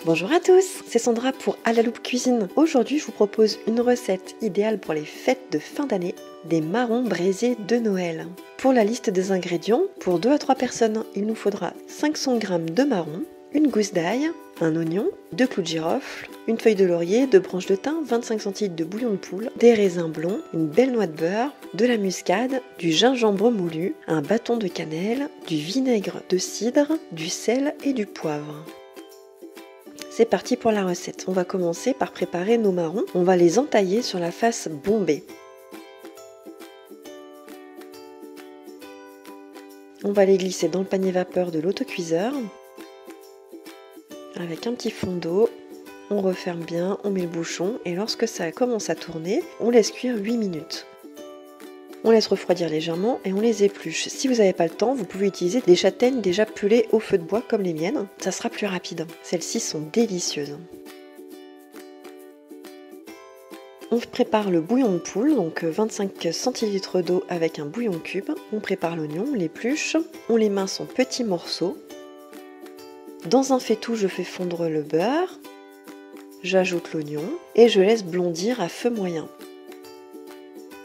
Bonjour à tous, c'est Sandra pour À la loupe cuisine. Aujourd'hui, je vous propose une recette idéale pour les fêtes de fin d'année, des marrons braisés de Noël. Pour la liste des ingrédients, pour 2 à 3 personnes, il nous faudra 500 g de marrons, une gousse d'ail, un oignon, 2 clous de girofle, une feuille de laurier, 2 branches de thym, 25 centilitres de bouillon de poule, des raisins blonds, une belle noix de beurre, de la muscade, du gingembre moulu, un bâton de cannelle, du vinaigre de cidre, du sel et du poivre. C'est parti pour la recette. On va commencer par préparer nos marrons. On va les entailler sur la face bombée. On va les glisser dans le panier vapeur de l'autocuiseur. Avec un petit fond d'eau, on referme bien, on met le bouchon et lorsque ça commence à tourner, on laisse cuire 8 minutes. On laisse refroidir légèrement et on les épluche. Si vous n'avez pas le temps, vous pouvez utiliser des châtaignes déjà pelées au feu de bois comme les miennes. Ça sera plus rapide. Celles-ci sont délicieuses. On prépare le bouillon de poule, donc 25 centilitres d'eau avec un bouillon cube. On prépare l'oignon, on l'épluche, on les mince en petits morceaux. Dans un faitout, je fais fondre le beurre. J'ajoute l'oignon et je laisse blondir à feu moyen.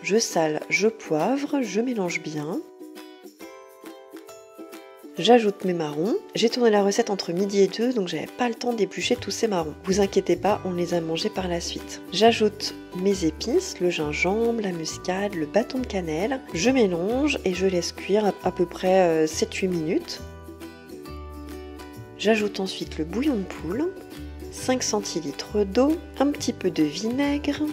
Je sale, je poivre, je mélange bien. J'ajoute mes marrons. J'ai tourné la recette entre midi et 2, donc j'avais pas le temps d'éplucher tous ces marrons. Vous inquiétez pas, on les a mangés par la suite. J'ajoute mes épices, le gingembre, la muscade, le bâton de cannelle. Je mélange et je laisse cuire à peu près 7-8 minutes. J'ajoute ensuite le bouillon de poule, 5 centilitres d'eau, un petit peu de vinaigre,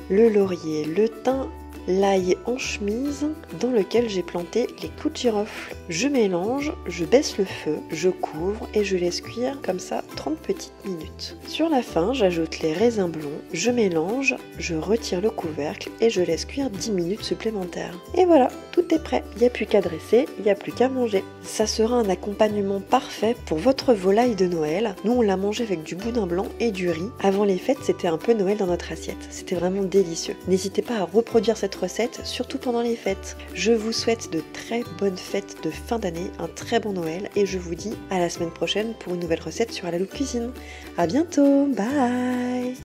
le laurier, le thym, l'ail en chemise dans lequel j'ai planté les clous de girofle. Je mélange, je baisse le feu, je couvre et je laisse cuire comme ça 30 petites minutes. Sur la fin, j'ajoute les raisins blonds, je mélange, je retire le couvercle et je laisse cuire 10 minutes supplémentaires. Et voilà, tout est prêt. Il n'y a plus qu'à dresser, il n'y a plus qu'à manger. Ça sera un accompagnement parfait pour votre volaille de Noël. Nous, on l'a mangé avec du boudin blanc et du riz. Avant les fêtes, c'était un peu Noël dans notre assiette. C'était vraiment délicieux. N'hésitez pas à reproduire cette recette, surtout pendant les fêtes. Je vous souhaite de très bonnes fêtes de fin d'année, un très bon Noël et je vous dis à la semaine prochaine pour une nouvelle recette sur À la loupe cuisine. À bientôt, bye!